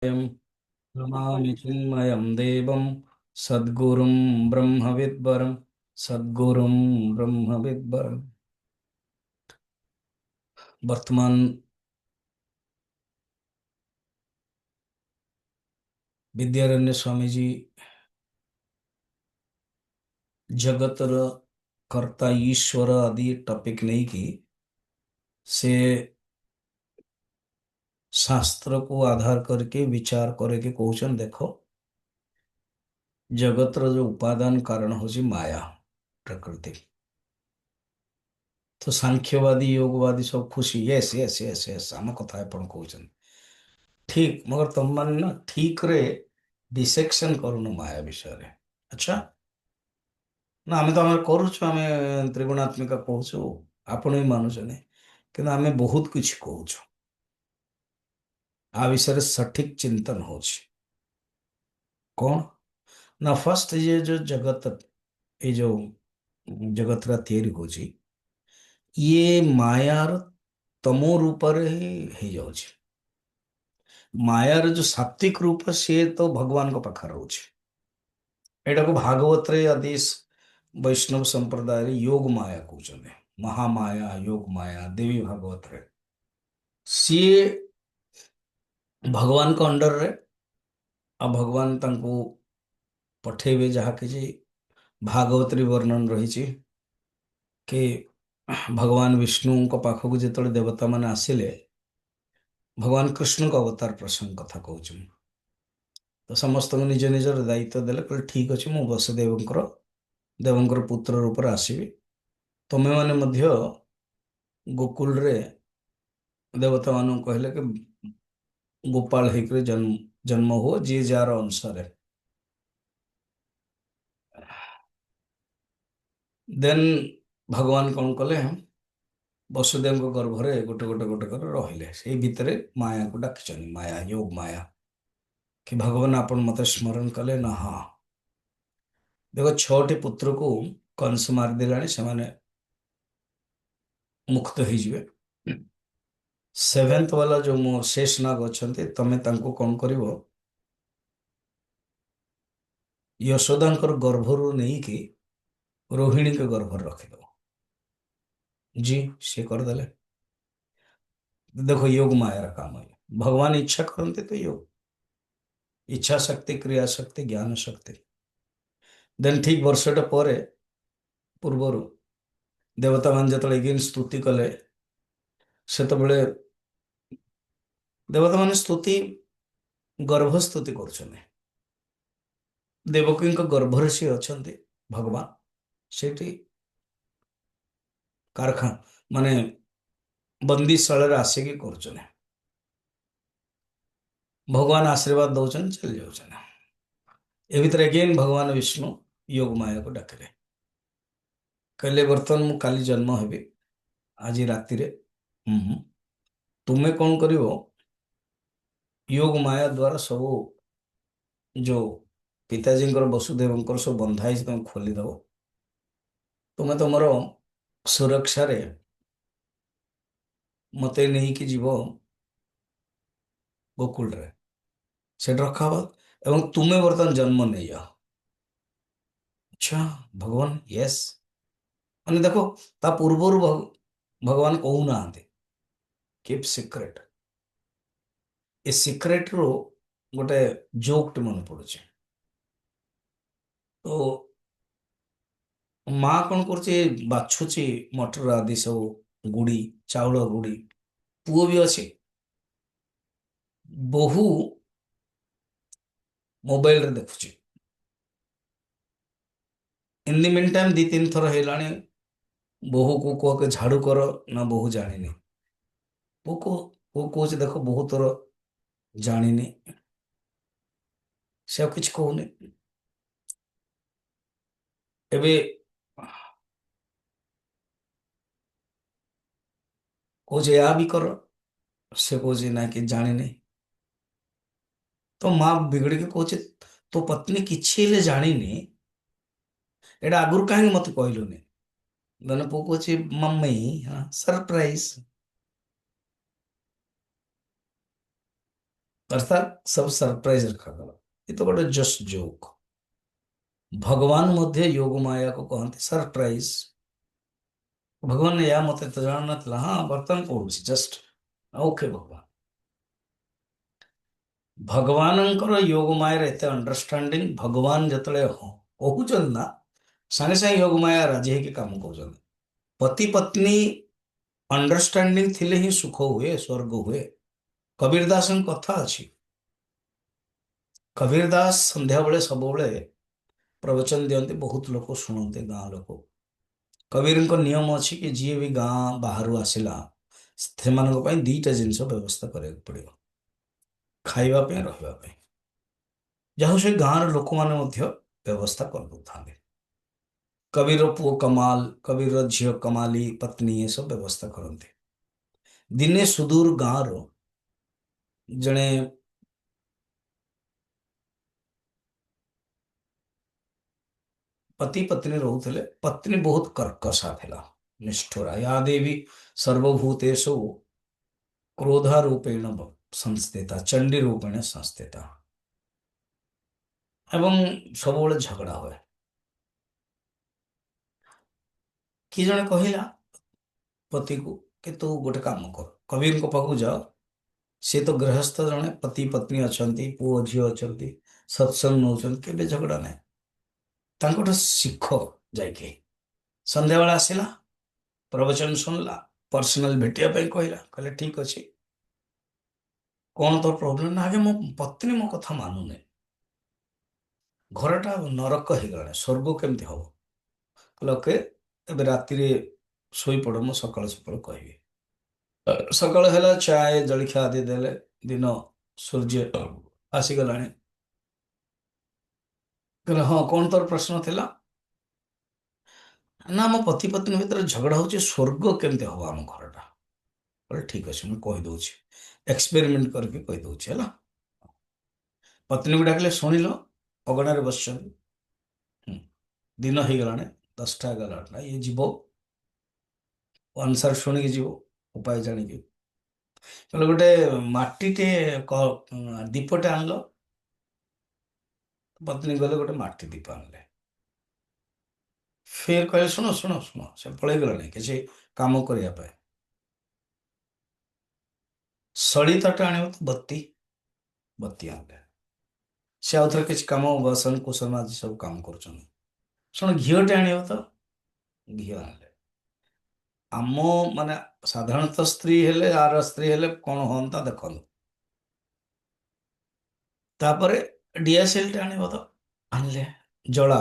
वयं नमामि चिन्मयं देवं सद्गुरुं ब्रह्मविद्वरं सद्गुरुं ब्रह्मविद्वरं। ବର୍ତ୍ତମାନ ବିଦ୍ୟାରଣ୍ୟ ସ୍ୱାମୀଜୀ ଜଗତର କର୍ତ୍ତା ଈଶ୍ୱର ଆଦି ଟପିକ ନେଇକି ସେ ଶାସ୍ତ୍ରକୁ ଆଧାର କରିକି ବିଚାର କରିକି କହୁଛନ୍ତି, ଦେଖ ଜଗତର ଯୋଉ ଉପାଦାନ କାରଣ ହଉଛି ମାୟା, ପ୍ରକୃତି। ତ ସାଂଖ୍ୟବାଦୀ ଯୋଗବାଦୀ ସବୁ ଖୁସି, ୟେସ୍ ୟେସ୍ ୟେସ୍ ୟେସ୍ ଆମ କଥା ଆପଣ କହୁଛନ୍ତି ଠିକ, ମगर ତମମାନେ ନା ଠିକ ରେ ଡିସେକ୍ସନ କରୁନ ମାୟା ବିଷୟରେ। ଆଚ୍ଛା, ନା ଆମେ ତ ଆମେ କରୁଛୁ, ଆମେ ତ୍ରିଗୁଣାତ୍ମିକା କହୁଛୁ, ଆପଣ ବି ମାନୁଛନ୍ତି, କିନ୍ତୁ ଆମେ ବହୁତ କିଛି କହୁଛୁ। ଆ ବିଷୟରେ ସଠିକ ଚିନ୍ତନ ହଉଛି କଣ? ନା ଫାର୍ଷ୍ଟ ये जो जगत, ये जो ଜଗତଟା ତିଆରି ହଉଛି, ଇଏ ମାୟାର ତମୋ ରୂପରେ ହିଁ ହେଇଯାଉଛି। ମାୟାର ଯୋଉ ସାତ୍ଵିକ ରୂପ ସିଏ ତ ଭଗବାନଙ୍କ ପାଖରେ ରହୁଛି। ଏଇଟାକୁ ଭାଗବତରେ ଆଦି ବୈଷ୍ଣବ ସମ୍ପ୍ରଦାୟରେ ଯୋଗ ମାୟା କହୁଛନ୍ତି। ମହାମାୟା, ଯୋଗ ମାୟା ଦେବୀ ଭାଗବତରେ ସିଏ ଭଗବାନଙ୍କ ଅଣ୍ଡରରେ, ଆଉ ଭଗବାନ ତାଙ୍କୁ ପଠେଇବେ। ଯାହା କିଛି ଭାଗବତରେ ବର୍ଣ୍ଣନ ରହିଛି କି ଭଗବାନ ବିଷ୍ଣୁଙ୍କ ପାଖକୁ ଯେତେବେଳେ ଦେବତା ମାନେ ଆସିଲେ, ଭଗବାନ କୃଷ୍ଣଙ୍କ ଅବତାର ପ୍ରସଙ୍ଗ କଥା କହୁଛି ମୁଁ, ତ ସମସ୍ତଙ୍କୁ ନିଜ ନିଜର ଦାୟିତ୍ୱ ଦେଲେ, କହିଲେ ଠିକ ଅଛି, ମୁଁ ବସୁଦେବଙ୍କର ଦେବଙ୍କର ପୁତ୍ର ରୂପରେ ଆସିବି, ତମେମାନେ ମଧ୍ୟ ଗୋକୁଳରେ ଦେବତା ମାନଙ୍କୁ କହିଲେ କି ଗୋପାଳ ହେଇକରି ଜନ୍ମ ହୁଅ, ଯିଏ ଯାହାର ଅନୁସାରେ। ଦେନ୍ ଭଗବାନ କଣ କଲେ, ବସୁଦେବଙ୍କ ଗର୍ଭରେ ଗୋଟେ ଗୋଟେ ଗୋଟେ କରି ରହିଲେ। ସେଇ ଭିତରେ ମାୟାକୁ ଡାକିଛନ୍ତି, ମାୟା, ଯୋଗ ମାୟା, କି ଭଗବାନ ଆପଣ ମତେ ସ୍ମରଣ କଲେ ନା? ହଁ, ଦେଖ ଛଅଟି ପୁତ୍ରକୁ କଂସ ମାରିଦେଲାଣି, ସେମାନେ ମୁକ୍ତ ହେଇଯିବେ। ସେଭେନ୍ଥ ବାଲା ଯୋଉ ମୋ ଶେଷ ନାଗ ଅଛନ୍ତି, ତମେ ତାଙ୍କୁ କଣ କରିବ, ଯଶୋଦାଙ୍କର ଗର୍ଭରୁ ନେଇକି ରୋହିଣୀଙ୍କ ଗର୍ଭରେ ରଖିଦବ। ଜି ସେ କରିଦେଲେ। ଦେଖो योग माया काम है। भगवान इच्छा करते तो योग, इच्छा शक्ति, क्रिया शक्ति, ज्ञान शक्ति। ଦେନ୍ ଠିକ ବର୍ଷଟା ପରେ ପୂର୍ବରୁ ଦେବତା ମାନେ ଯେତେବେଳେ ଏଗେନ୍ ସ୍ତୁତି କଲେ, ସେତେବେଳେ ଦେବତା ମାନେ ସ୍ତୁତି, ଗର୍ଭ ସ୍ତୁତି କରୁଛନ୍ତି। ଦେବକୀଙ୍କ ଗର୍ଭରେ ସିଏ ଅଛନ୍ତି ଭଗବାନ, ସେଇଠି କାରଖାନା ମାନେ ବନ୍ଦିଶାଳାରେ ଆସିକି କରୁଛନ୍ତି। ଭଗବାନ ଆଶୀର୍ବାଦ ଦଉଛନ୍ତି, ଚାଲି ଯାଉଛନ୍ତି। ଏ ଭିତରେ ଏଗେନ୍ ଭଗବାନ ବିଷ୍ଣୁ योग ମାୟାକୁ ଡାକିଲେ, କହିଲେ ବର୍ତ୍ତମାନ ମୁଁ କାଲି ଜନ୍ମ ହେବି, ଆଜି ରାତିରେ। ହୁଁ, ତୁମେ କଣ କରିବ, योग ମାୟା ଦ୍ୱାରା ସବୁ ଯୋଉ ପିତାଜୀଙ୍କର ବସୁଦେବଙ୍କର ସବୁ ବନ୍ଧା ହେଇଛି ତମେ ଖୋଲିଦବ। ତୁମେ ତମର ସୁରକ୍ଷାରେ ମତେ ନେଇକି ଯିବ ଗୋକୁଳରେ, ସେଠି ରଖାହବ, ଏବଂ ତୁମେ ବର୍ତ୍ତମାନ ଜନ୍ମ ନେଇଯାଅ। ଆଚ୍ଛା, ଭଗବାନ ୟେସ୍। ମାନେ ଦେଖ, ତା ପୂର୍ବରୁ ଭଗବାନ କହୁନାହାନ୍ତି, କିପ୍ ସିକ୍ରେଟ। ଏ ସିକ୍ରେଟ ରୁ ଗୋଟେ ଜୋକଟେ ମନେ ପଡୁଛି। ତ ମା କଣ କରୁଛି, ବାଛୁଛି ମଟର ଆଦି ସବୁ ଗୁଡି, ଚାଉଳ ଗୁଡି। ପୁଅ ବି ଅଛି, ବୋହୂ ମୋବାଇଲରେ ଦେଖୁଛି। ଇନ୍ ଦି ମିନ୍ ଟାଇମ୍ ଦି ତିନି ଥର ହେଇଲାଣି ବୋହୂକୁ କୁହ କି ଝାଡୁ କର, ନା ବୋହୂ ଜାଣିନି। ପୁଅ କହୁଛି, ଦେଖ ବୋହୂ ତୋର ଜାଣିନି, ସେ ଆଉ କିଛି କହୁନି। ଏବେ କହୁଛି ଏହା ବି କର, ସେ କହୁଛି ନା କି ଜାଣିନି। ତ ମା ବିଗିଡିକି କହୁଛି, ତୋ ପତ୍ନୀ କିଛି ହେଲେ ଜାଣିନି, ଏଇଟା ଆଗରୁ କାହିଁକି ମତେ କହିଲୁନି? ମାନେ ପୁଅ କହୁଛି, ମମ୍ମି ସରପ୍ରାଇଜ। अर्थात सब सरप्राइज रखागला। ये तो गोटे जस्ट जोक। भगवान मध्य योग माया को कहते सरप्राइज। भगवान ने या मत तो जान नथिला हाँ बर्तन कौन जस्ट ओके भगवान भगवानଙ୍କର योग माया एते अंडरस्टैंडिंग भगवान जतले हो कहउचन ना सागे सागे योग माया राजी है कि काम कर पति पत्नी अंडरस्टैंडिंग थिले ही सुख हुए स्वर्ग हुए। कबीर दास कथा अछि। कबीर दास संध्या बेले सब बेले प्रवचन दियंते बहुत लोग शुणते गाँ लोक। कबीर नियम अच्छी कि जी भी गाँ बाहर आसला से दीटा जिनस व्यवस्था करा पड़ो खावाई रही जहाँ से गाँव लोक मैंने व्यवस्था कर था। कबीर पुओ कमाल कबीर झील कमाली पत्नी ये सब व्यवस्था करते। दिने सुदूर गाँव जड़े पति पत्नी रोते पत्नी बहुत कर्कशा थिला निष्ठुरा या देवी सर्वभूतेषु क्रोधारूपेण संस्थिता चंडी रूपेण संस्थिता एवं सब झगड़ा हुए। कि जने कहला पति को कि तू गोटे काम कर कबीर को पाखु जाओ सी तो गृहस्थ जड़े पति पत्नी अच्छा पुओ झी अच्छा सत्संग नौ के झगड़ा ना शिख जाके संध्या बेला आसला प्रवचन शुणला पर्सनाल भेटिया कहला कहले ठीक अच्छे कौन तो प्रोब्लेम ना आगे मो पत्नी मो कथा मानुने घरटा नरक हो गला स्वर्ग केमती हम कहले ओके एबे राति शोपड़ मु सका सका कहबी सकाल है चाय जलखिया आदि देले दिन सूर्य आसीगला कहले हाँ कौन तोर प्रश्न थिला ना मो पति पत्नी भितर झगड़ा होची स्वर्ग केमती हम आम घरटा बोले ठीक अच्छे मुझे कहीदे एक्सपेरिमेंट करके कहीदे है पत्नी को डाकिले शुणिल अगणारे बस दिन हो गला 10टा 11टा ये जीव आंसर शुणिकी जीव उपाय जानिकी कहले गोटे माटीटे दीपटे आनल पत्नी गले गोटे माटी दीप आनले फिर कहले शुण शुण शुण से पलि गलानी किसी काम करने सलिताटे आने तो बत्ती बत्ती आनले से आउ थे किसी कम बसन कुसन आज सब काम कर शुण घीटे आण तो घी आनले आम माने साधारणतः स्त्री हेले आर स्त्री हेले कौन हाँ देखो तापर डीएसएल टे आने तो आनले जला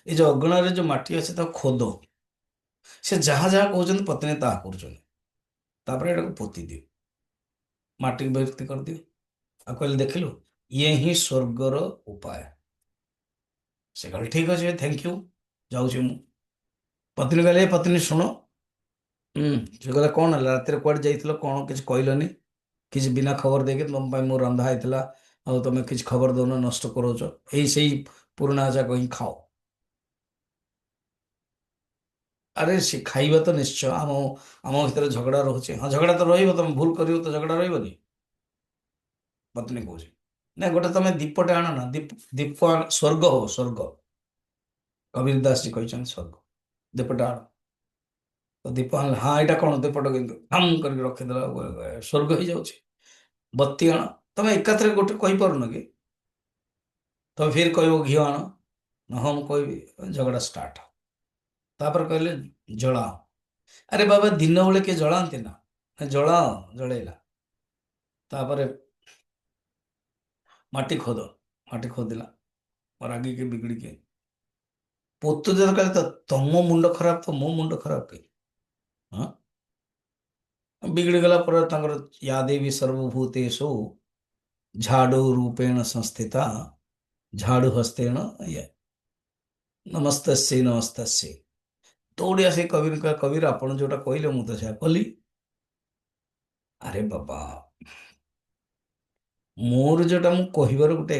ये जो अगणार जो माटी अच्छे खोद से जहाँ जहाँ कहते पत्नी ता कर पोती दियो माटी की व्यक्ति कर दियो आ कहले देखिलु ये ही स्वर्गर उपाय से कहले ठीक अच्छे थैंक यू जाऊँ मु पत्नी कहले पत्नी शुण से कहला कौन है रात कौड़ जा कौन किसी कहलनि किसी बिना खबर देके तुम मो रंधा होता आ तुम किसी खबर दौन नष्ट करोच यही से पुराणा जाक ही खाओ अरे सी खाइबा तो निश्चय आम आम भर झगड़ा रोचे हाँ झगड़ा तो तुम भूल कर तो झगड़ा रही पत्नी कौच ना गोटे तुम दीपटे आण ना दीप दीप स्वर्ग हो स्वर्ग कबीर दास जी कहते स्वर्ग दीपटे आण तो दीप आन हाँ यहाँ कौन दीपट कि हम कर रखीदे स्वर्ग हो जाऊँ बत्ती आण तुम एकाथरे गोटे कहींपारुन कि तुम फिर कह घी आण ना हाँ मुझे कह झगड़ा स्टार्ट तापर कहले जलाओ अरे बाबा दिन बेले किए जलाते ना जलाओ जलैला तापर माटी खोदिला रागी के बिगड़ी के पोत जो कहले तो तुम मुंड खराब तो मो मुंड खराब कहीं हाँ बिगड़ी गला पर या देवी सर्वभूतेषु झाड़ू रूपेण संस्थिता झाड़ू हस्तेन ये नमस्तस्यै नमस्तस्यै दौड़ी आसे कबीर का कबीर आपण जोटा कहले मुझे तो कली अरे बाबा मोर जोटा मु कहबार गोटे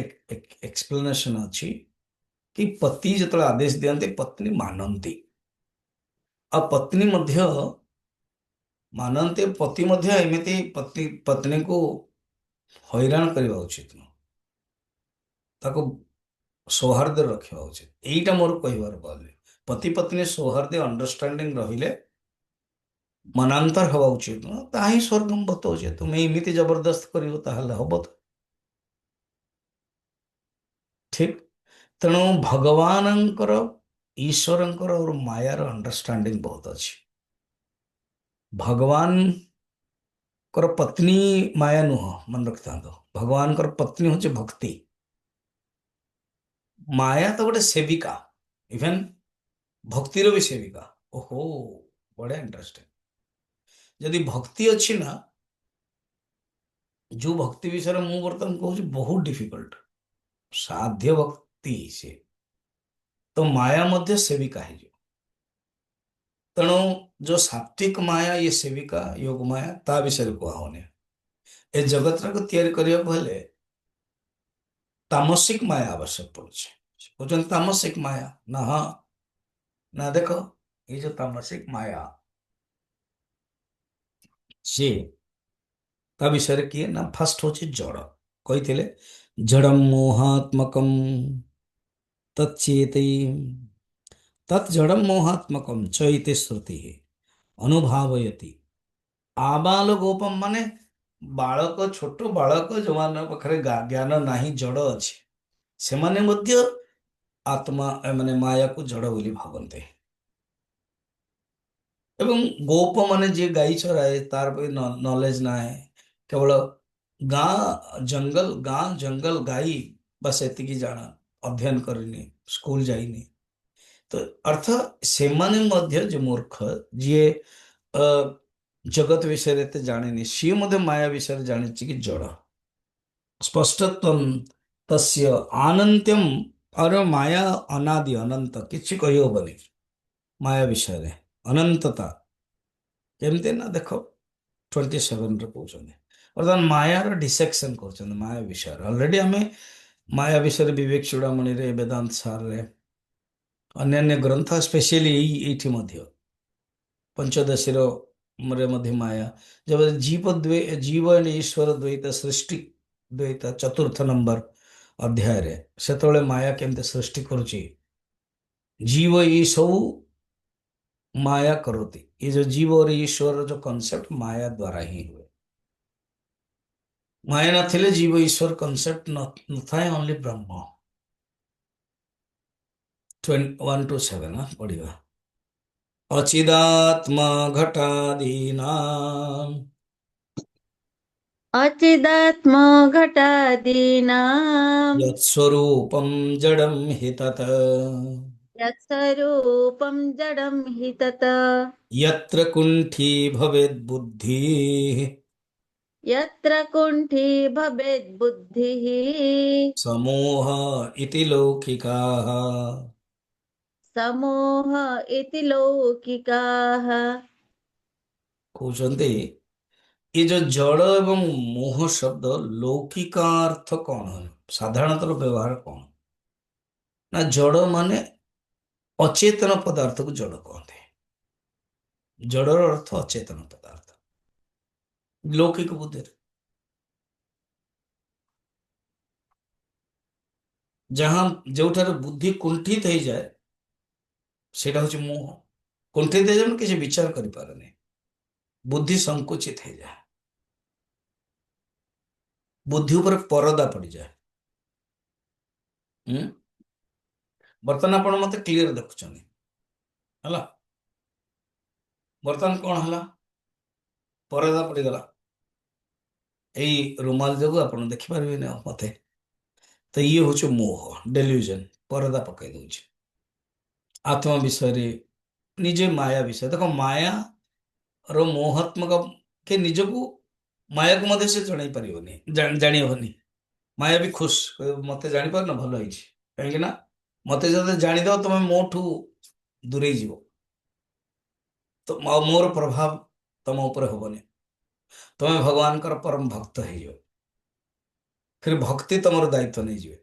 एक्सप्लेनेशन अच्छी कि पति जो आदेश दिखते पत्नी मानती आ पत्नी मानते पति एमती पत्नी को ହଇରାଣ କରିବା ଉଚିତ ନୁହଁ, ତାକୁ ସୌହାର୍ଦ୍ଦ୍ୟ ରଖିବା ଉଚିତ। ଏଇଟା ମୋର କହିବାର ଗଲେ ପତି ପତ୍ନୀ ସୌହାର୍ଦ୍ଦ୍ୟ ଅଣ୍ଡରଷ୍ଟାଣ୍ଡିଂ ରହିଲେ ମନାନ୍ତର ହେବା ଉଚିତ ନୁହଁ। ତାହା ହିଁ ସ୍ୱର୍ଗମ୍ ବତଉଛି। ତୁମେ ଏମିତି ଜବରଦସ୍ତ କରିବ ତାହେଲେ ହବ ତ? ଠିକ। ତେଣୁ ଭଗବାନଙ୍କର, ଈଶ୍ୱରଙ୍କର और ମାୟାର ଅଣ୍ଡରଷ୍ଟାଣ୍ଡିଂ ବହୁତ ଅଛି। ଭଗବାନଙ୍କର ପତ୍ନୀ ମାୟା ନୁହଁ, ମନେ ରଖିଥାନ୍ତୁ। ଭଗବାନଙ୍କର ପତ୍ନୀ ହଉଛି ଭକ୍ତି। ମାୟା ତ ଗୋଟେ ସେବିକା, ଇଭେନ୍ ଭକ୍ତିର ବି ସେବିକା। ଓହୋ, ବଢିଆ ଇଣ୍ଟରେଷ୍ଟିଂ। ଯଦି ଭକ୍ତି ଅଛି ନା, ଯୋଉ ଭକ୍ତି ବିଷୟରେ ମୁଁ ବର୍ତ୍ତମାନ କହୁଛି ବହୁତ ଡିଫିକଲ୍ଟ, ସାଧ୍ୟ ଭକ୍ତି ସେ, ତ ମାୟା ମଧ୍ୟ ସେବିକା ହେଇଯିବ। ତେଣୁ ଯୋଉ ସାତ୍विक ମାୟା, ଇଏ ସେବିକା ଯୋଗ ମାୟା, ତା ବିଷୟରେ କୁହା ହଉନି। ଏ ଜଗତଟାକୁ ତିଆରି କରିବାକୁ ହେଲେ ତାମସିକ ମାୟା ଆବଶ୍ୟକ ପଡୁଛି। କହୁଛନ୍ତି ତାମସିକ ମାୟା, ନା ହଁ ନା, ଦେଖ ଏଇ ଯୋଉ ତାମସିକ ମାୟା, ସିଏ ତା ବିଷୟରେ କିଏ ନା, ଫାଷ୍ଟ ହଉଛି ଜଡ। କହିଥିଲେ ଜଡം ମୋହାତ୍ମକମ୍ ତच्चेति तत् जड़म मोहात्मकम चैते श्रुति ଅନୁଭାବୟତି। ଆବାଳ ଗୋପମ ମାନେ ବାଳକ, ଛୋଟ ବାଳକ ଯୋଉମାନଙ୍କ ପାଖରେ ଜ୍ଞାନ ନାହିଁ, ଜଡ ଅଛି, ସେମାନେ ମଧ୍ୟ ଆତ୍ମା ମାନେ ମାୟାକୁ ଜଡ ବୋଲି ଭାବନ୍ତି। ଏବଂ ଗୋପ ମାନେ ଯିଏ ଗାଈ ଚରାଏ, ତାର ବି ନଲେଜ ନାହିଁ। କେବଳ ଗାଁ ଜଙ୍ଗଲ ଗାଈ ବାସ୍ ଏତିକି ଜାଣ, ଅଧ୍ୟୟନ କରିନି, ସ୍କୁଲ ଯାଇନି। ତ ଅର୍ଥ ସେମାନେ ମଧ୍ୟ ଯେ ମୂର୍ଖ, ଯିଏ ଅ, ଜଗତ ବିଷୟରେ ଏତେ ଜାଣିନି, ସିଏ ମଧ୍ୟ ମାୟା ବିଷୟରେ ଜାଣିଛି କି ଜଡ। ସ୍ପଷ୍ଟତ୍ୱମ୍ ତସ୍ୟ ଆନନ୍ତ୍ୟମ୍। और ମାୟା ଅନାଦି ଅନନ୍ତ, କିଛି କହିହବନି ମାୟା ବିଷୟରେ। ଅନନ୍ତତା କେମିତି ନା, ଦେଖ 27ରେ କହୁଛନ୍ତି। ବର୍ତ୍ତମାନ ମାୟାର ଡିସେକ୍ସନ କରୁଛନ୍ତି ମାୟା ବିଷୟରେ। ଅଲରେଡି ଆମେ ମାୟା ବିଷୟରେ ବିବେକ ଚୂଡାମଣିରେ, ବେଦାନ୍ତ ସାରରେ, ଅନ୍ୟାନ୍ୟ ଗ୍ରନ୍ଥ, ସ୍ପେଶିଆଲି ଏଇଠି ମଧ୍ୟ ପଞ୍ଚଦଶୀର ରେ ମଧ୍ୟ ମାୟା, ଯେବେ ଜୀବ ଏବଂ ଈଶ୍ୱର ଦ୍ୱୈତ ସୃଷ୍ଟି, ଦ୍ୱୈତ ଚତୁର୍ଥ ନମ୍ବର ଅଧ୍ୟାୟରେ, ସେତେବେଳେ ମାୟା କେମିତି ସୃଷ୍ଟି କରୁଛି। ଜୀବ ଏଇ ସବୁ माया करोति, ये जो जीव और ईश्वर जो कॉन्सेप्ट माया द्वारा ही हुए। माया नथिले जीव ईश्वर कॉन्सेप्ट नथाए, ओनली ब्रह्म। 1 to 7 पढ़िबा। अचिदात्मा घटादीना अचिदात्मा घटादीनां यत्स्वरूपं जडं हि तत् यत्स्वरूपं जडं हि तत् यत्र कुण्ठी भवेद् बुद्धिः यत्र कुण्ठी भवेत् बुद्धिः समोह इति लौकिकाः। समोह इति लौकिकाः। କହୁଛନ୍ତି ये जो जड़ एवं मोह शब्द लौकिका अर्थ कौन है, साधारणतः व्यवहार कौन ना, जड़ माने अचेतन पदार्थ को जड़ कहते हैं। जड़र अर्थ अचेतन पदार्थ लौकिक बुद्धि। जहां जोठार बुद्धि कुंठित हो जाए, सेटा हूँ मोह। कुंठित हो जाए किसी विचार करि पारेनी, बुद्धि संकुचित हो जाए, बुद्धि ऊपर परदा पड़ जाए। बर्तमान आपण मते क्लियर देखुछनी हला, बर्तमान कौन हला, परदा पड़गला। ଏଇ ରୁମାଲ ଯୋଗୁ ଆପଣ ଦେଖିପାରିବେନି ଆଉ ମତେ। ତ ଇଏ ହଉଛି ମୋହ, ଡେଲ୍ୟୁଜନ, ପରଦା ପକାଇ ଦଉଛି ଆତ୍ମା ବିଷୟରେ, ନିଜେ ମାୟା ବିଷୟ। ଦେଖ ମାୟାର ମୋହାତ୍ମକ କି ନିଜକୁ, ମାୟାକୁ ମଧ୍ୟ ସେ ଜଣାଇ ପାରିବନି, ଜାଣି ହବନି। ମାୟା ବି ଖୁସ, କହିବ, ମତେ ଜାଣିପାରୁନ, ଭଲ ହେଇଛି। କାହିଁକି ନା ମତେ ଯଦି ଜାଣିଦବ, ତମେ ମୋଠୁ ଦୂରେଇ ଯିବ, ତ ମୋର ପ୍ରଭାବ ତମ ଉପରେ ହବନି, ତମେ ଭଗବାନଙ୍କର ପରମ ଭକ୍ତ ହେଇଯିବ। फिर भक्ति तुम दायित्व नहीं जीवे,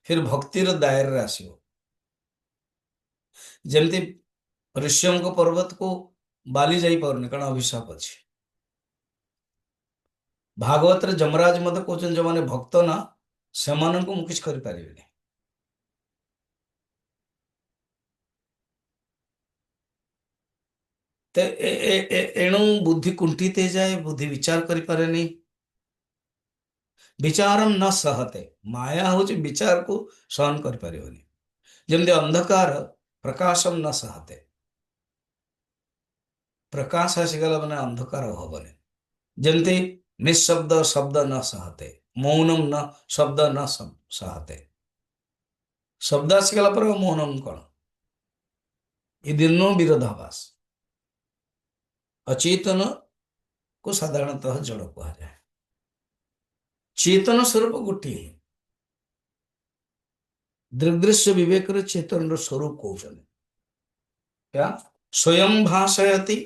फिर भक्तिर दायरे आसो। जमती ऋष्यंक पर्वत को बाली जाई पारनी कारण अभिशाप अच्छी, भागवत रे जमराज मते कहउछन जो माने भक्त ना सेमानंको मु किछ करि परिबिनी। ते एणु बुद्धि कुंठित हो जाए, बुद्धि विचार करि पारेनी। विचारम न सहते, माया हूँ विचार को सहन कर पारिबनी। जमती अंधकार प्रकाशम न सहते, प्रकाश आसीगला माने अंधकार हबनी। जमती निशब्द शब्द न सहते, मौनम न शब्द न सहते। शब्द आसीगला पर मौनम कौन, ये दिनों विरोधाभास। अचेतन को साधारणतः जड़ कहा जाए, चेतन स्वरूप गोटे। दृग्दृश्य विवेक रे चेतन रो स्वरूप कहउछन क्या, स्वयं भाषयति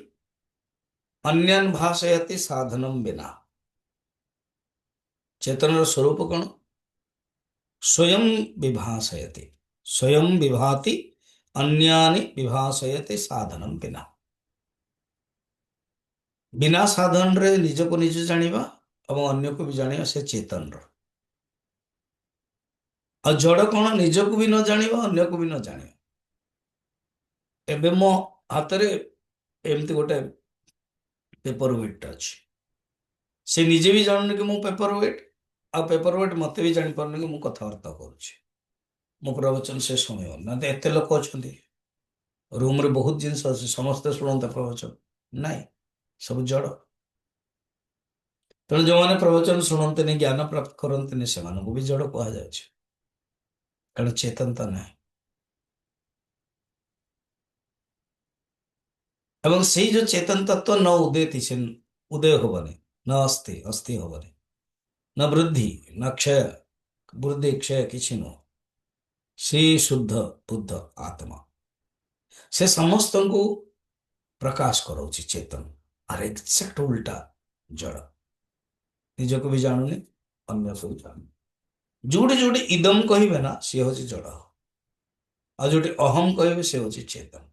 अन्यन भाषयति साधनम बिना। चेतन रो स्वरूप कौन, स्वयं विभाषयति, स्वयं विभाति अन्यानि विभाषयति साधनम बिना। बिना साधन रे निज को निज जानिबा और अन्य को भी जानिबा से चेतन रो। और जड़ कौन, निज को भी न जानिबा अन्य को भी न जानिबा। एबे मो हाथ रे एमती गोटे पेपर वेट अच्छी, से निजे भी जानने कि मु पेपर वेट, आ पेपर वेट मते भी जानि पारने कि मु कथावार्ता करूछि। मो प्रवचन से शुणियो ना तो एते लोक अछंती, रूम रे बहुत जिनस अछि, समस्त शुणते प्रवचन नाइ, सब जड़। तेणु जो माने प्रवचन शुणते ज्ञान प्राप्त करते से भी जड़ कहा जाए, कारण चेतनता नहीं। एवं से जो चेतन तत्व न उदेति से उदय होबनी, न अस्ति अस्ति होबनी, न वृद्धि न क्षय, वृद्धि क्षय किछि न। से शुद्ध बुद्ध आत्मा से समस्त को प्रकाश कराउछि चेतन। और एक्जेक्ट उल्टा जड़, निज को भी जानूनी अन्य को भी जानू। जोड़े जोड़े इदम कहिबे ना सी हूँ जड़, और जोड़े अहम कहिबे से हूँ चेतन।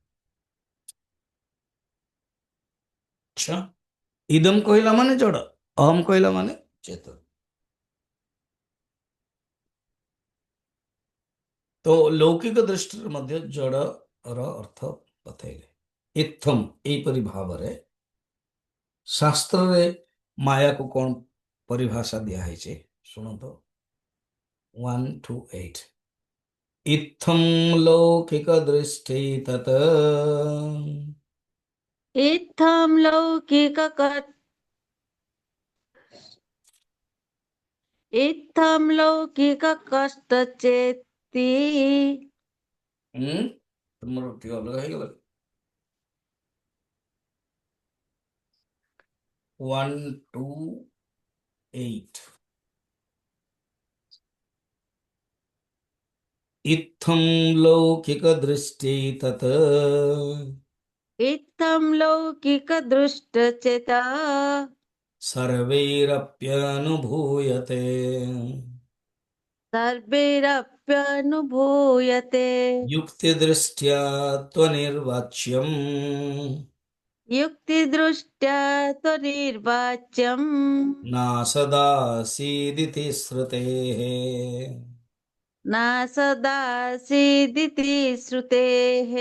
अच्छा, इदम कहला माने जड़, अहम कहला माने चेतन। तो लौकिक दृष्टि मध्य जड़ अर्थ बतैले। इत्थम एपरि भाव रे शास्त्र रे माया को कौन परिभाषा दिया है चे सुनो तो 1 to 8। इत्थम लौकिक दृष्टि तत, इत्थं लौकिक इत्थं लौकिक कष्टचेति। तुमर टिके अलग है गला। 1 to 8। इत्थं लौकिक दृष्टि तत, इत्थं लौकिक दृष्टचेता सर्वैरप्यनुभूयते, सर्वैरप्यनुभूयते। युक्तिदृष्ट्या त्वनिर्वाच्यम्, युक्तिदृष्ट्या त्वनिर्वाच्यम् नासदासीदिति श्रुतेः। न सदासीदिति श्रुतेः।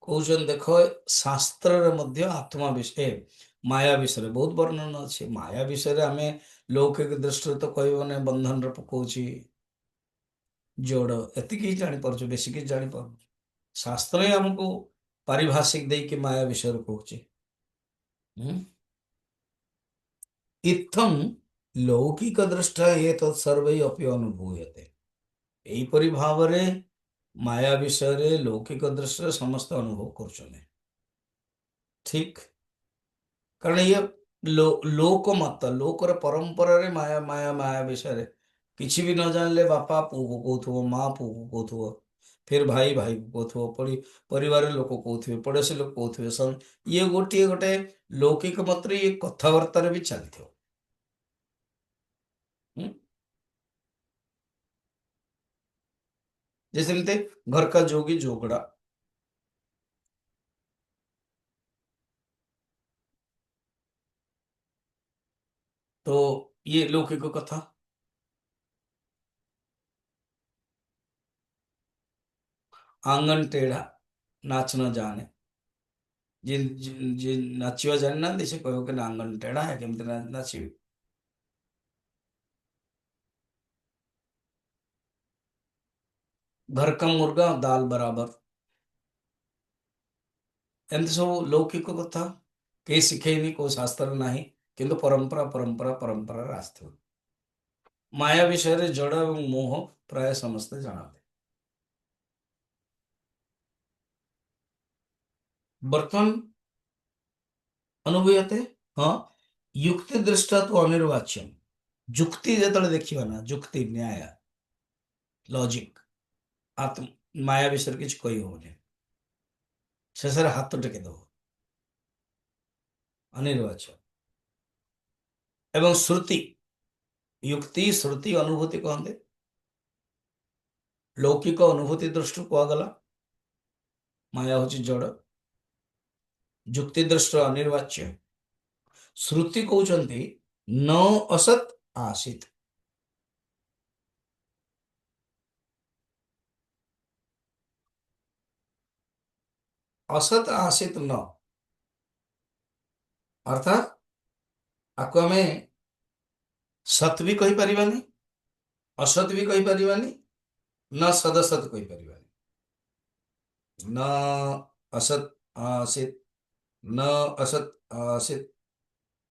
कौशन देखो, शास्त्र रे मध्य आत्मा विषय माया विषय बहुत वर्णन अच्छे। माया विषय आमे लौकिक दृष्टि तो कहबने बंधन रे पकोछि, जोड़ एतिकी जानि परछु, बेसी कि जानि पर। शास्त्र ही हमको पारिभाषिक दे कि माया विषय कहछि। इत्थम लौकिक दृष्टा ये तो सर्वै अपि अनुभूयते। एहीपरि भाव रे माया विषय रे लौकिक दृष्टि समस्त अनुभव करछने। ठीक, कारण ये लोक मत लोकर परंपरा रे माया माया माया विषय रे किछि भी न जानले बापा पु को कहथुओ, माँ पु को कहथुओ, फिर भाई भाई को कहथुओ, परिवार लोक कहथुवे, पड़ोसी लोक कहथुवे। ये गोटे गोटे लौकिक मत रे ये कथावार्ता रे भी चलथियो। जैसे मिलते घर का जोगी जोगड़ा, ये लौकिक कथा। आंगन टेढ़ा नाच न जाने, जी नाचिवा जाने ना से कहो कि आंगन टेढ़ा है केमती नाचिबी। घर का मुर्गा दाल बराबर, एमती सब लौकिक कथा। कहीं शिखेनी को शास्त्र नहीं, किंतु परंपरा परंपरा परंपरा रास्ते। माया विषय रे जड़ एवं मोह प्राय समस्ते जानते। बर्तमान अनुभूयते। हाँ, युक्ति दृष्टा तो अनिर्वाच्यम। जुक्ति जो देखिए ना, जुक्ति न्याय लॉजिक आत्म माया विषय किसी कही होने शेषर हाथ टेके दो, अनिर्वाच्य। एवं श्रुति, युक्ति श्रुति अनुभूति कहते। लौकिक अनुभूति दृष्टि कहगला माया हूँ जड़, जुक्ति दृष्टि अनिर्वाच्य। श्रुति कहते न असत आसित। असत आसित न अर्थात आपको आम सत भी कही पारिबानी, असत भी कही पारिबानी, न सदसत कही पारिबानी। न असत आसित, न असत आसित,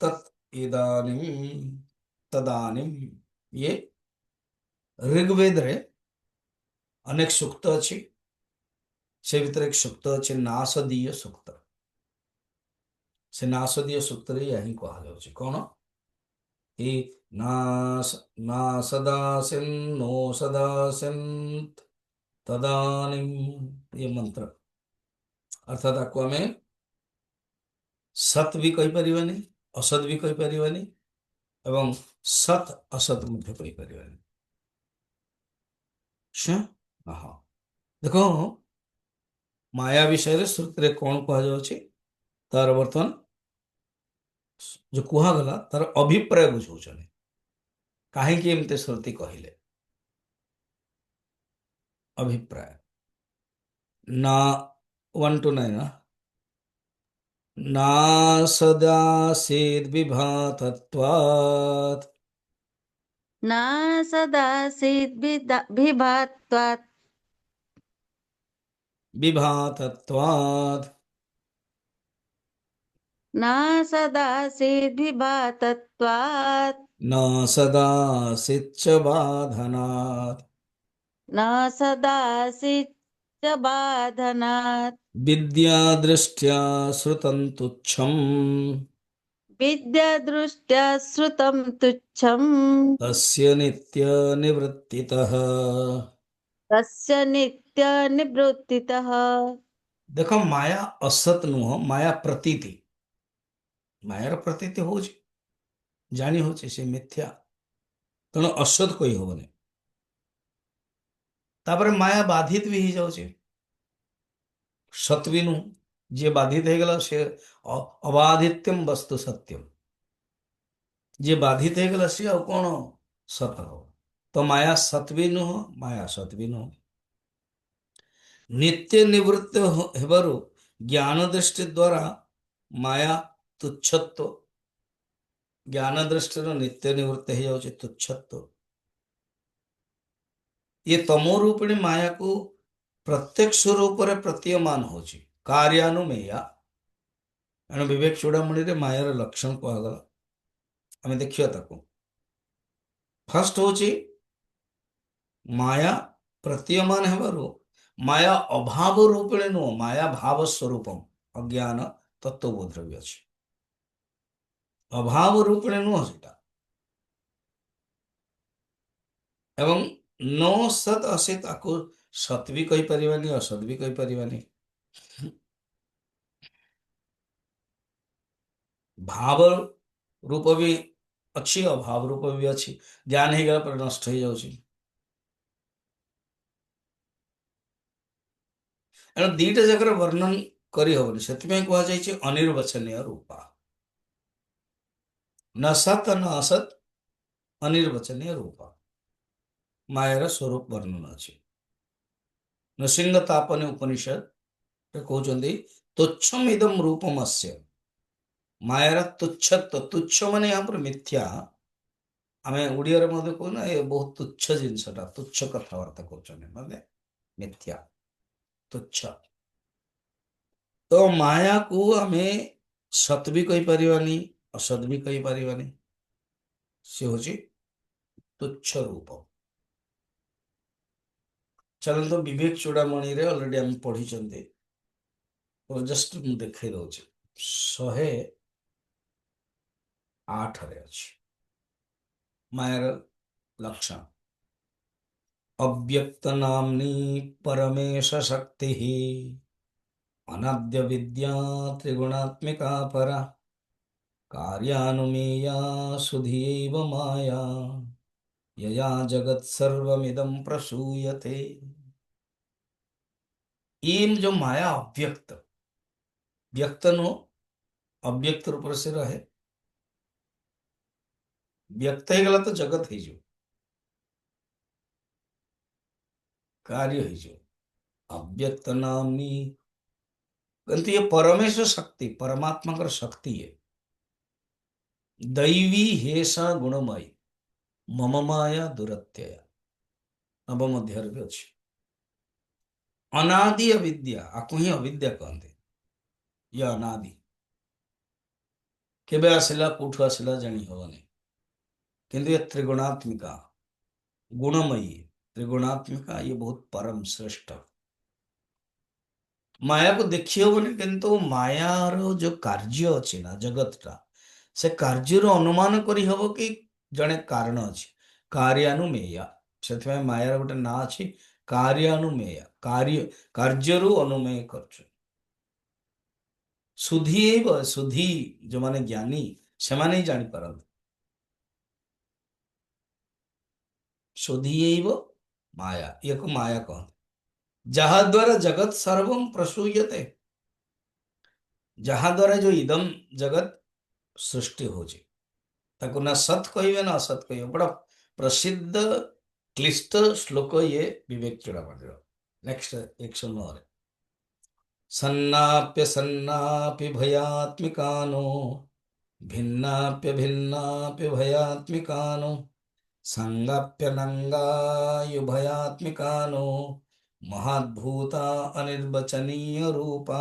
तत् इदानीं तदानीं। ये ऋग्वेद रे अनेक सूक्त अच्छी, से भीतर एक सूक्त अच्छे नासदीय सूक्त। से नासदीय सूक्त रे यही कहा जाଉଛି कौन कि नास ना सदासिन नो सदासिन तदानीं। ये मंत्र अर्थात आपको हमें सत भी कही पारिबानी, असत भी कही पारिबानी, एवं सत असत मध्य कही पारिबानी। अच्छा, हाँ देखो माया विषय रे श्रुति रे कौन कहा जाଉଛି तार बर्तमान जो कुहागला तार अभिप्राय बुझाउछने काहेकि एमते श्रुति कहिले। अभिप्राय ना 1 to 9 ना ना सदासीद् विभातत्वात्। न सदासीद् विभात्वात्। विभातत्वात् न सदासीद् विभातत्वात्। न सदासीच्च बाधनात्। न सदासीच्च बाधनात्। विद्या दृष्ट्या श्रुतं तुच्छम् विद्यादृष्ट्या श्रुतं तुच्छम्। तस्य नित्यनिवृत्तितः। तस्य नित्यनिवृत्तितः। देखो माया असत नुह, माया प्रतीति। मायार प्रतीति हो जानी हो से मिथ्या, तेणु असत कोई होबनी। तापर माया बाधित भी हो जाଉଛି, सत भी नुह। जे बाधित हो गला से अबाधित्यम वस्तु सत्यम। जे बाधित हो गला से और कौन सत हो। तो माया सत भी नुह, माया सत भी नुह। नित्य निवृत्त हेबारु ज्ञान दृष्टि द्वारा माया तुच्छत्व, ज्ञान दृष्टि नित्य निवृत्त हो जाଉଛି तुच्छत्व। ये तमो रूपिणी माया को प्रत्यक्ष रूप रे प्रतीयमान होची कार्यानुमेया। एणु विवेक चूड़ामणि रे मायार लक्षण कहगला आम देखिए ताको। फर्स्ट होची माया प्रतीयमान हेबारु माया अभाव रूपिणी नुह, माया भाव स्वरूपम अज्ञान तत्वबोध भी अच्छी। अभाव रूपिणी नुह सेटा। एवं नो सत असित आको सत भी कही परिवानी, असत भी कही परिवानी। भाव रूप भी अच्छी, अभाव रूप भी अच्छी। ज्ञान ही गला पर नष्ट हो जाଉଛି। एणु दीटा जगह वर्णन करी हबनी, ସେଥିପାଇଁ କୁହାଯାଇଛି ଅନିର୍ବାଚନୀୟ रूपा। न सत न असत अनिर्वचनीय रूप मायार स्वरूप वर्णन अछि। नृसिंह तापने उपनिषद कहते तुच्छम इदम रूपमस्य मायार तुच्छत्व तुच्छ माने यहाँ पर मिथ्या आम ओडिया कहना ये बहुत तुच्छ जिनसटा तुच्छ कथबार्ता कर मिथ्या तुच्छ तो माया को आम सत भी कही पारिबानी असत भी कही पारिबानी से हूँ तुच्छ रूप। चलते विवेक चूड़ामणि रे ऑलरेडी हम पढ़ी तो जस्ट मु देखे दौर 108 रे अछि मायर लक्षण अव्यक्त नामनी परमेश शक्ति अनाद्य विद्या त्रिगुणात्मिका परा कार्यानुमेया सुधीव माया यया जगत सर्वमिदं प्रसूयते। ये जो माया अव्यक्त व्यक्त नो अव्यक्त रूप से रहे व्यक्त हो गला तो जगत हो कार्य हो अव्यक्त नामनी किंतु ये परमेश्वर शक्ति परमात्मा का शक्ति है दैवी हेषा गुणमयी मम माया दुरत्यय नवम अध्याय भी अच्छी अनादि अविद्या आपको ही अविद्या कहते यह अनादि केबे आसिला कोठु आसिला जानी हबनी किंतु ये त्रिगुणात्मिका गुणमयी त्रिगुणात्मिका ये बहुत परम श्रेष्ठ माया को देखी हबनी किंतु मायार जो कार्य अच्छी ना जगत टा से कार्य अनुमान करी हबो कि जड़े कारण अच्छी कार्यानुमेय से मायार गोटे ना अच्छी कार्यानुमेय कार्य कार्य अनुमेय कर सुधी सुधी जो माने ज्ञानी से माने ही जानी पारंत सुधी माया ये को माया कहते जहा द्वारा जगत सर्वम प्रसूयते जहा द्वारा जो इदम जगत सृष्टि हो ताको ना सत कहे ना असत कहे बड़ा प्रसिद्ध क्लिष्ट श्लोक ये विवेक चूड़ामणि नेक्स्ट 109 सन्नाप्य सन्नापि भयात्मिकानो भिन्नाप्य भिन्नाप्य भयात्मिकानो संगाप्य नंगायुभयात्मिकानो महाद्भूता अनिर्वचनीय रूपा।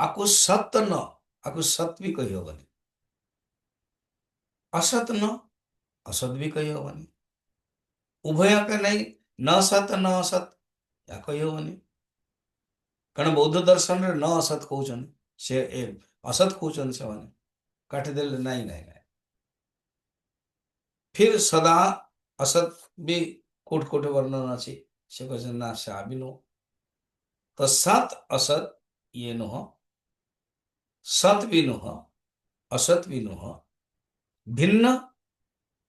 आकु सत न आकु सत भी कही हबनी असत न असत भी कही हबनी उभय के नहीं न सत न असत या कही हबनी कारण बौद्ध दर्शन रे न असत कहउछन से असत कहउछन से माने काटी देले नहीं नहीं नहीं फिर सदा असत भी कोट कोट वर्णन अच्छी से कहछन ना से आबिनो तो सत असत ये नुह सत भी नुह असत भी नुह भिन्न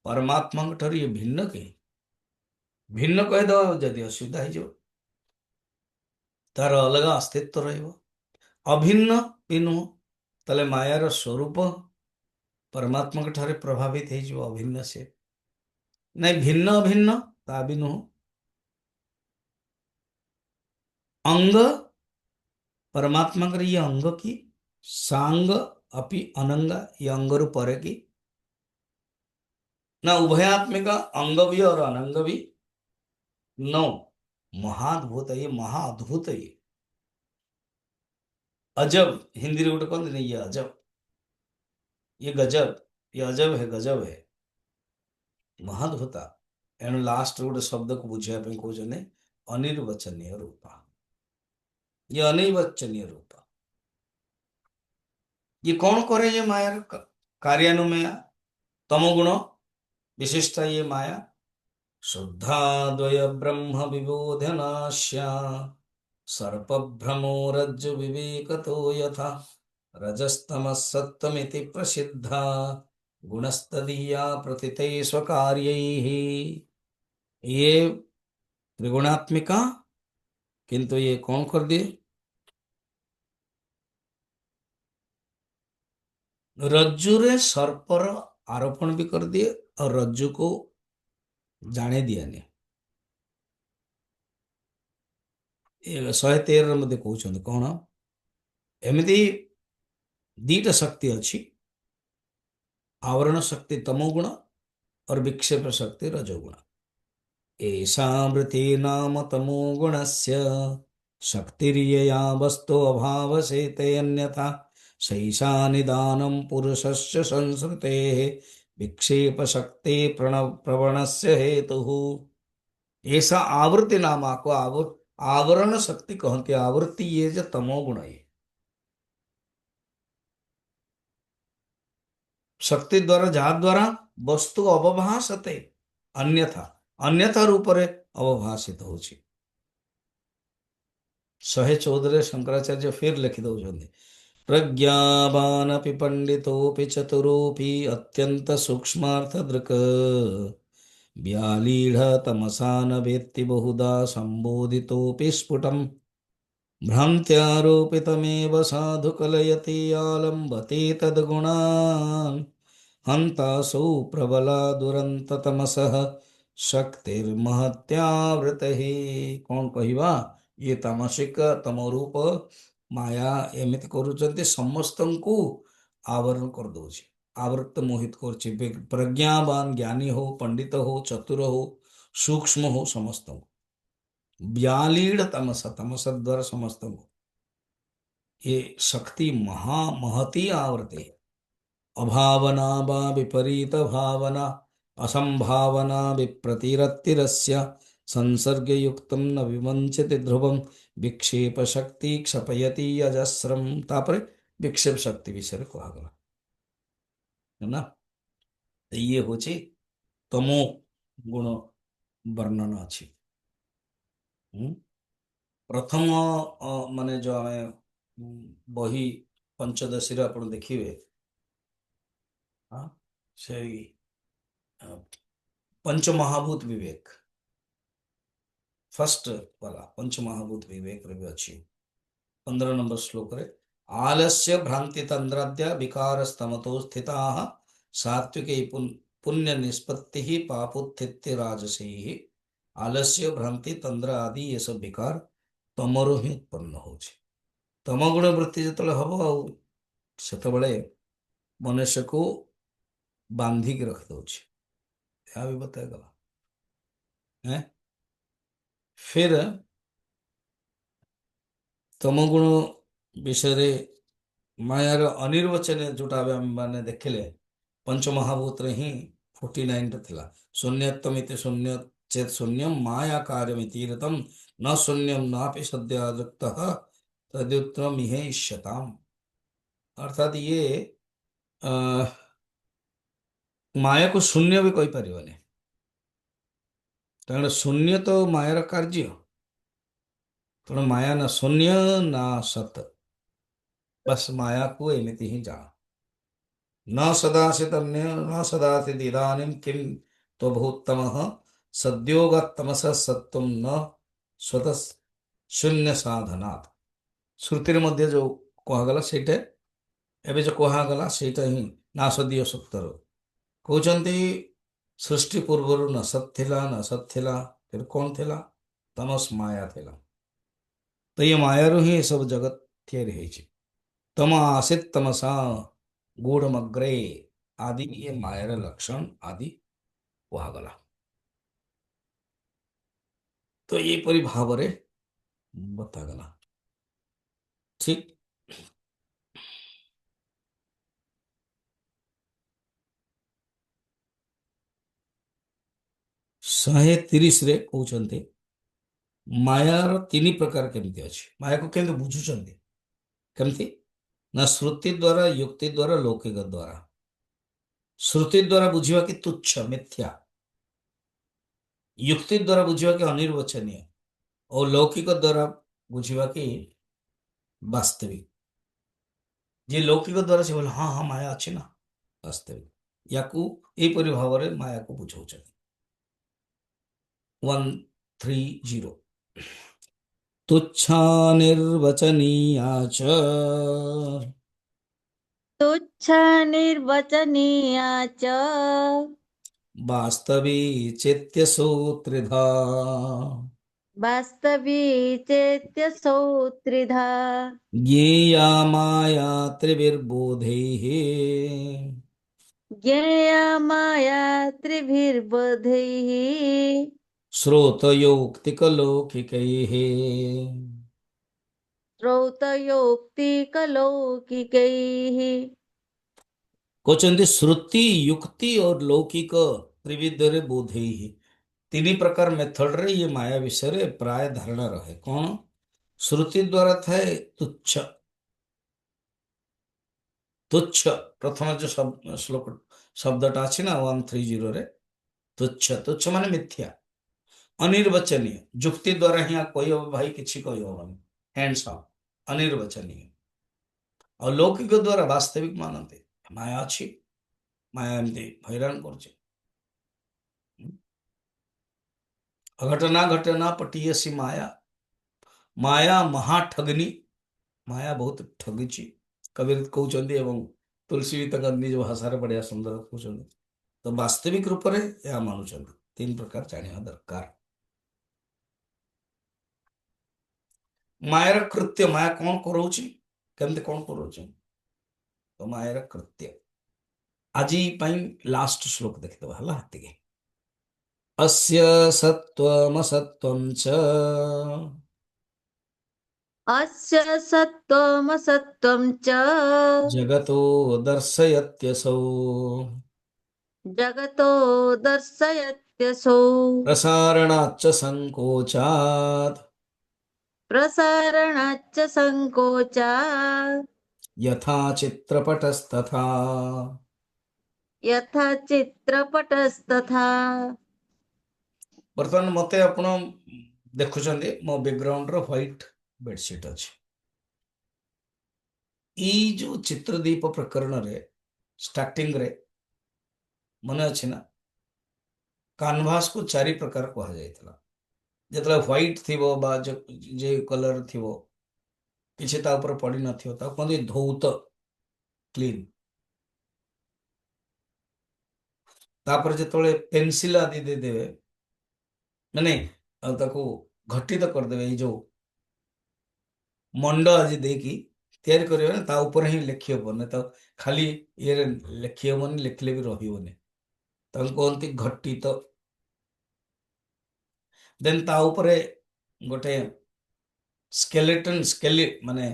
परमात्मा ठार ये भिन्न कही भिन्न कहीद जदि असुविधा हो तार अलग अस्तित्व रभिन्न भी नुह ताले मायार स्वरूप परमात्मा ठारे प्रभावित हो अभिन्न से नहीं भिन्न अभिन्न ता भी नुह अंग परमात्मा कर ये अंग की सांग अपि अनंगा ये अंग रु परे की ना उभयात्मिका अंग भी और अनंग भी नो महाद्भुत ये महाअद्भुत ये अजब हिंदी गोटे कहते नहीं ये अजब ये गजब ये अजब है गजब है महाद्भुता एणु लास्ट गोटे शब्द को बुझाई कहते अनिर्वचनीय रूपा ये अनिर्वचनीय रूपा ये कौन करे ये माया कार्यानुमेय तमोगुण विशिष्टा ये माया शुद्धाद्वय ब्रह्म विबोधनाश्या सर्प भ्रमो रज्जु विवेकतो यथा रजस्तमसत्तमिति प्रसिद्धा गुणस्तदीया प्रतिते स्वकार्यैः ये त्रिगुणात्मिका किंतु ये कौन कर दिए रज्जुरे सर्पर आरोपण भी कर दिए और रज्जु को जाने दियानि। 113 मध्ये କହୁଛନ୍ତି କଣ, ଏମିତି ଦିଟା ଶକ୍ତି ଅଛି, आवरण शक्ति तमोगुण और विक्षेप शक्ति रजोगुण। एषा वृत्ति नाम तमोगुणस्य शक्तिर्यया वस्तु अभावसेते अन्यथा सैषा निदानं पुरुषस्य संसृतेः विक्षेप शक्ति प्रणव प्रवणस्य हेतुः। ऐसा आवृत्ति नामा को आवरण शक्ति कहते, आवृत्ति ये जो तमोगुण है, शक्ति द्वारा जहा द्वारा वस्तु अवभासते अन्यथा, अन्यथा रूपरे अवभाषित होछि। 114 शंकराचार्य फिर लिखि दौरान, प्रज्ञावानपि पंडितोपि चतुरोपि अत्यंत सूक्ष्मार्थ दृक् व्यालीढ तमसा न वेत्ति बहुधा संबोधितोपि स्फुटम् भ्रान्त्यारोपितमेव साधु कलयति आलम्बते तद्गुणान् हन्तासौ प्रबला दुरन्ततमसः शक्तिर्महत्यावृतैः। कौन कहिबा, ये तामसिक तम रूप माया एमिति करूचंती समस्तंकु आवरण कर दଉଛି, आवृत्त मोहित କରୁଛି। प्रज्ञावान ज्ञानी हो, पंडित हो, चतुर हो, सूक्ष्म हो, समस्त व्यालीढ़ तमस, तमस द्वारा समस्त को ये शक्ति महती आवृत्ति। अभावना वा विपरीत भावना असंभावना विप्रतिरतिरस्य संसर्गयुक्तं न विमंचति ध्रुवं विक्षेप शक्ति क्षपयति अजस्रम। तापर विक्षेप शक्ति विषय कहगला है ना। तो ये होची तमो गुण वर्णन अच्छी। प्रथम माने जो आम बही पंचदशी आप देखिए, हाँ, से पंचमहाभूत विवेक फर्स्ट वाला पंचमहाभूत विवेक रे भी अच्छी 15 नंबर श्लोक रे, आलस्य भ्रांति तंद्राद्य विकार स्तमतो स्थिता सात्विके पुण्य निष्पत्ति ही पापोत्थित्य राजसी ही। आलस्य भ्रांति तंद्र आदि ये सब विकार तमरु ही उत्पन्न हो। तमगुण वृत्ति जो हम आते मनुष्य को बांधिक रख दौ, यह भी बताया है। फिर तमगुण विषय मायार अनिर्वचन जोटा मैंने देखिले पंचमहाभूत ही 49 थिला। शून्यत्वमिति शून्य चेत शून्यम माया कार्यमिति रतम न शून्यम नापि सद्यादुक्तः तद्युत्तरम इहेष्यताम्। अर्थात ये अ, माया को शून्य भी कही पारिबनी, कारण शून्य तो मायार कार्य। तेणु माया ना शून्य ना सत, बस माया को एमती ही जान। न सदासित अन्य न सदासित इदानीं किं त्वभूत्तमः सद्योगतमस सत्वं न स्वतः शून्य साधनात्। श्रुतिर मध्य जो कहगला सेटे एबे जो कहगला सेटा ही नासदीय सूक्तर कहते, सृष्टि पूर्वर न सत थिला न सत थिला, फिर कौन थिला, तमस माया थिला। तो ये मायारू ही सब जगत थियर है। तम आसित तमसा गूढ़मग्रे आदि ये मायर लक्षण आदि कहगला। तो ये परि भाव रे बतागला। ठीक 130 रे कहते, मायार 3 प्रकार केमती अच्छी, माया को केमती बुझुचंती केमती ना, श्रुति द्वारा, युक्ति द्वारा, लौकिक द्वारा। श्रुति द्वारा बुझिवा कि तुच्छ मिथ्या, युक्ति द्वारा बुझिवा कि अनिर्वचनीय, और लौकिक द्वारा बुझिवा कि वास्तविक। जे लौकिक द्वारा से बोले हाँ हाँ माया अच्छी ना, वास्तविक या यहपरि भाव में माया को बुझाऊँ। 130 तुच्छा निर्वचनीया च तुच्छ निर्वचनीया च वास्तवी चेत्यसो त्रिधा। वास्तवी चेत्यसौ त्रिधा। ज्ञेया माया त्रिभिर्बोधैः। ज्ञेया माया त्रिभिर्बोधैः। श्रोतयोक्तिकलौकिकैः। श्रौतयोक्तिकलौकिकैः। कौचंदी श्रुति युक्ति और लौकिक त्रिविधरे बोधैः। तीन ही प्रकार मेथड रे ये माया विषय रे प्राय धारणा रहे कौन। श्रुति द्वारा थाए तुच्छ। तुच्छ प्रथम जो श्लोक शब्दटा अछि ना 130 रे। तुच्छ तुच्छ माने मिथ्या अनिर्वचनीय जुक्ति द्वारा ही कोई हो भाई किछि कोई होबनी हैंड्स ऑन अनिर्वचनीय और लौकिक द्वारा वास्तविक मानते माया अछि माया एमती हैरान करछे अघटना घटना पटीयसी माया माया महाठगनी माया बहुत ठगुची कबीर कहउचंदी एवं तुलसी भी तक निज भाषा रे बढ़िया सुंदर कहउचंदी तो वास्तविक रूप रे या मानुचंदी तीन प्रकार जानिया दरकार मायर कृत्य माया कौन करौची केमते कौन करौची तो मायर कृत्य आज लास्ट श्लोक देखिदबा हला हातिके अस्य सत्त्वमसत्त्वं च अस्य सत्त्वमसत्त्वं च जगतो दर्शयत्यसौ जगतो दर्शयत्यसौ। प्रसारणाच्च संकोचात् प्रसारणाच्च संकोचात् यथा चित्रपटस्तथा। यथा चित्रपटस्तथा। बर्तमान मते आपण देखुचंदी मो बैकग्राउंड रो व्हाइट बेडशीट अछि ई जो चित्रदीप प्रकरण रे स्टार्टिंग रे मने अछि ना कानभास को चारि प्रकार कहा जायतला जेतला व्हाइट थिबो बा जे कलर थिबो किछि ता ऊपर पड़ी नथिबो ता कोन धौत क्लीन तापर जेतले पेंसिल आदि दे देवे माने ताको घटित कर देवे ई जो मंड आदि देकी तैयारी करिवे ना ता ऊपर ही लिखि हबो तो खाली ये लिखि हबोनी लिखले भी रहिबोनी ताको कोनती घटित देन ता ऊपरे गोटे स्केलेटन स्केली माने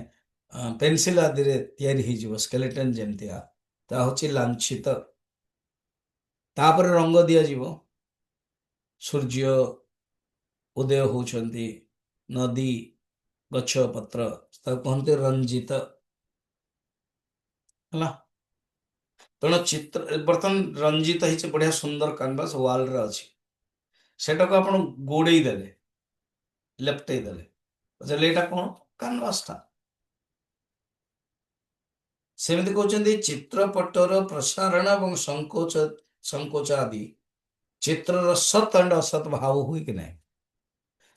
पेंसिल आदि रे तैयारी ही जीवो स्केलेटन जेमतिया ता होची लांछित तापर रंग दिया जीवो सूर्य उदय होचंती नदी गछ पत्र ताको कहते रंजित हला तेणु चित्र बर्तन रंजित ही बढ़िया सुंदर कैनवास वाल रे अछि सेटा को आपण गोड़ेई देले लेफ्टेई देले बुझले एटा कोन कैनवास था सेमिति कहउचंदी चित्रपटर प्रसारण एवं संकोच संकोच आदि चित्रर सत एंड असत भाव हुई कि नहीं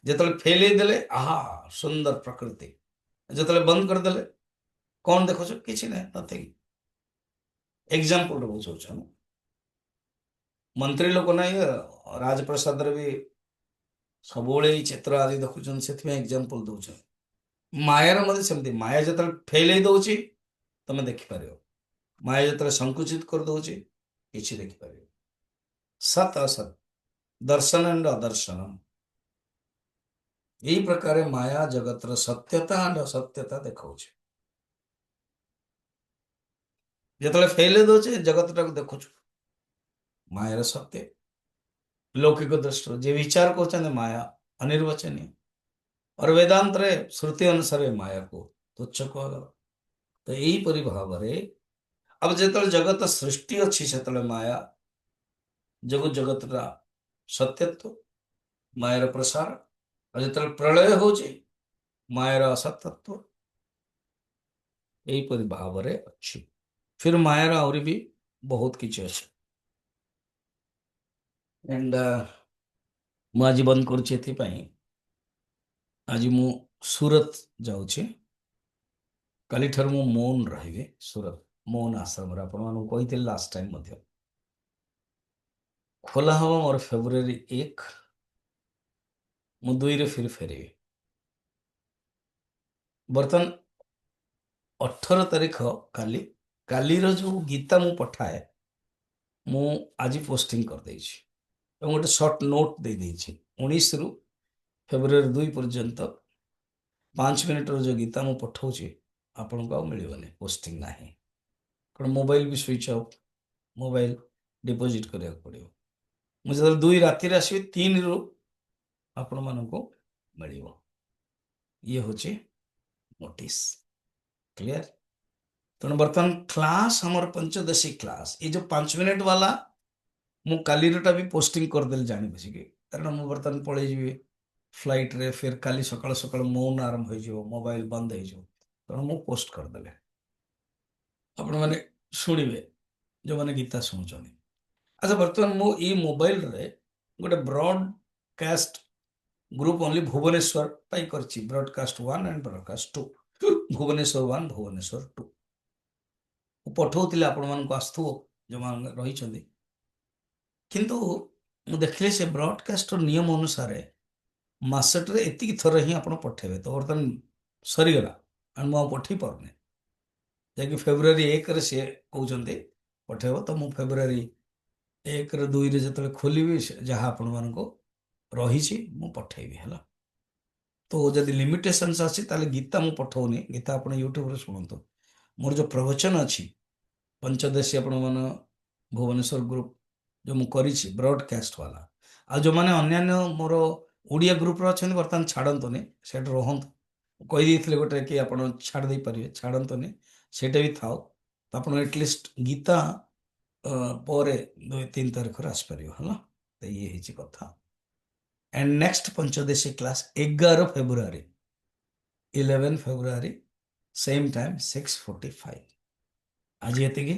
जेतले फैले देले आहा सुंदर प्रकृति जेतले बंद कर देले कौन देखो किसी नहीं नथिंग एग्जांपल बुझाउछ मंत्री लोक नहीं राजप्रसाद रे भी सबोले चित्र आदि देखुछन सेथि में एग्जांपल दउछ मायार मध्ये सेमति माया जेतले फैले दउची तमे देखि पारियो माया जेतले संकुचित कर दउची किछि देखि पारियो सत असत दर्शन एंड अदर्शन यही प्रकार माया जगतर सत्यता एंड असत्यता देखाउछ जेतले फैले दउची जगत टाको देखुछ मायर सत्य लौकिक दृष्टि जे विचार कर माया अनिर्वचनीय और वेदांत रे श्रुति अनुसार माया को तुच्छ कहगला तो यही परि भाव रे अब जेतले जगत सृष्टि अच्छी सेतले माया जगत जगत रा सत्यत्व मायर प्रसार और जेतले प्रलय होची मायर असत्यत्व यही परि भाव रे अच्छी फिर मायर और भी बहुत किछ अछि एंड ମୁଁ ଆଜି ବନ୍ଦ କରୁଛି ଏଥିପାଇଁ ଆଜି ମୁଁ ସୁରତ ଯାଉଛି କାଲିଠାରୁ ମୁଁ ମୌନ ରହିବି ସୁରତ ମୌନ ଆଶ୍ରମରେ ଆପଣମାନଙ୍କୁ କହିଥିଲି ଲାଷ୍ଟ ଟାଇମ୍ ମଧ୍ୟ ଖୋଲା ହବ ମୋର ଫେବୃଆରୀ 1। ମୁଁ 2ରେ ଫିର ଫେରିବି। ବର୍ତ୍ତମାନ 18 ତାରିଖ କାଲି, କାଲିର ଯୋଉ ଗୀତା ମୁଁ ପଠାଏ ମୁଁ ଆଜି ପୋଷ୍ଟିଂ କରିଦେଇଛି ଏବଂ ଗୋଟେ ସର୍ଟ ନୋଟ୍ ଦେଇଦେଇଛି। 19ରୁ ଫେବୃଆରୀ 2 ପର୍ଯ୍ୟନ୍ତ 5 ମିନିଟର ଯୋଉ ଗୀତା ମୁଁ ପଠାଉଛି ଆପଣଙ୍କୁ ଆଉ ମିଳିବନି, ପୋଷ୍ଟିଂ ନାହିଁ। କାରଣ ମୋବାଇଲ ବି ସୁଇଚ୍ ଅଫ୍, ମୋବାଇଲ ଡିପୋଜିଟ୍ କରିବାକୁ ପଡ଼ିବ। ମୁଁ ଯେତେବେଳେ 2 ରାତିରେ ଆସିବି 3ରୁ ଆପଣମାନଙ୍କୁ ମିଳିବ। ଇଏ ହେଉଛି ନୋଟିସ୍। କ୍ଲିୟର? ତେଣୁ ବର୍ତ୍ତମାନ କ୍ଲାସ୍ ଆମର ପଞ୍ଚଦଶୀ କ୍ଲାସ୍, ଏଇ ଯୋଉ 5 ମିନିଟ ବାଲା ମୁଁ କାଲିରଟା ବି ପୋଷ୍ଟିଂ କରିଦେଲି ଜାଣି ବସିକି। କାରଣ ମୁଁ ବର୍ତ୍ତମାନ ପଳେଇଯିବି ଫ୍ଲାଇଟ୍ରେ, ଫେର କାଲି ସକାଳୁ ସକାଳୁ ମୌନ ଆରମ୍ଭ ହେଇଯିବ, ମୋବାଇଲ ବନ୍ଦ ହେଇଯିବ। ତେଣୁ ମୁଁ ପୋଷ୍ଟ କରିଦେଲି, ଆପଣମାନେ ଶୁଣିବେ ଯେଉଁମାନେ ଗୀତା ଶୁଣୁଛନ୍ତି। ଆଚ୍ଛା, ବର୍ତ୍ତମାନ ମୁଁ ଏଇ ମୋବାଇଲରେ ଗୋଟେ ବ୍ରଡକାଷ୍ଟ ଗ୍ରୁପ ଓନ୍ଲି ଭୁବନେଶ୍ୱର ପାଇଁ କରିଛି, broadcast 1 and broadcast 2, Bhubaneswar 1 Bhubaneswar 2। ମୁଁ ପଠଉଥିଲି ଆପଣମାନଙ୍କୁ, ଆସୁଥିବ ଯେଉଁମାନେ ରହିଛନ୍ତି। କିନ୍ତୁ ମୁଁ ଦେଖିଲି ସେ ବ୍ରଡକାଷ୍ଟର ନିୟମ ଅନୁସାରେ ମାସଟିରେ ଏତିକି ଥର ହିଁ ଆପଣ ପଠେଇବେ। ତ ବର୍ତ୍ତମାନ ସରିଗଲା ଆଉ ମୁଁ ଆଉ ପଠେଇ ପାରୁନି। ଯାଇକି ଫେବୃଆରୀ 1ରେ ସିଏ କହୁଛନ୍ତି ପଠେଇବ, ତ ମୁଁ ଫେବୃଆରୀ 1ରେ 2ରେ ଯେତେବେଳେ ଖୋଲିବି ଯାହା ଆପଣମାନଙ୍କୁ ରହିଛି ମୁଁ ପଠେଇବି, ହେଲା। ତ ଯଦି ଲିମିଟେସନ୍ସ ଅଛି ତାହେଲେ ଗୀତା ମୁଁ ପଠଉନି, ଗୀତା ଆପଣ ୟୁଟ୍ୟୁବରେ ଶୁଣନ୍ତୁ। ମୋର ଯେଉଁ ପ୍ରବଚନ ଅଛି ପଞ୍ଚଦଶୀ ଆପଣମାନ ଭୁବନେଶ୍ୱର ଗ୍ରୁପ ଯେଉଁ ମୁଁ କରିଛି ବ୍ରଡକାଷ୍ଟ ବାଲା, ଆଉ ଯେଉଁମାନେ ଅନ୍ୟାନ୍ୟ ମୋର ଓଡ଼ିଆ ଗ୍ରୁପରେ ଅଛନ୍ତି ବର୍ତ୍ତମାନ ଛାଡ଼ନ୍ତୁନି, ସେଇଟା ରୁହନ୍ତୁ। କହିଦେଇଥିଲେ ଗୋଟେ କି ଆପଣ ଛାଡ଼ି ଦେଇପାରିବେ, ଛାଡ଼ନ୍ତୁନି, ସେଇଟା ବି ଥାଉ। ତ ଆପଣ ଏଟଲିଷ୍ଟ ଗୀତା ପରେ 2-3 ତାରିଖରେ ଆସିପାରିବ, ହେଲା। ତ ଇଏ ହେଇଛି କଥା। ଆଣ୍ଡ ନେକ୍ସଟ ପଞ୍ଚଦଶୀ କ୍ଲାସ୍ 11 ଫେବୃଆରୀ, 11 ଫେବୃଆରୀ, ସେମ୍ ଟାଇମ୍ 6:45। ଆଜି ଏତିକି।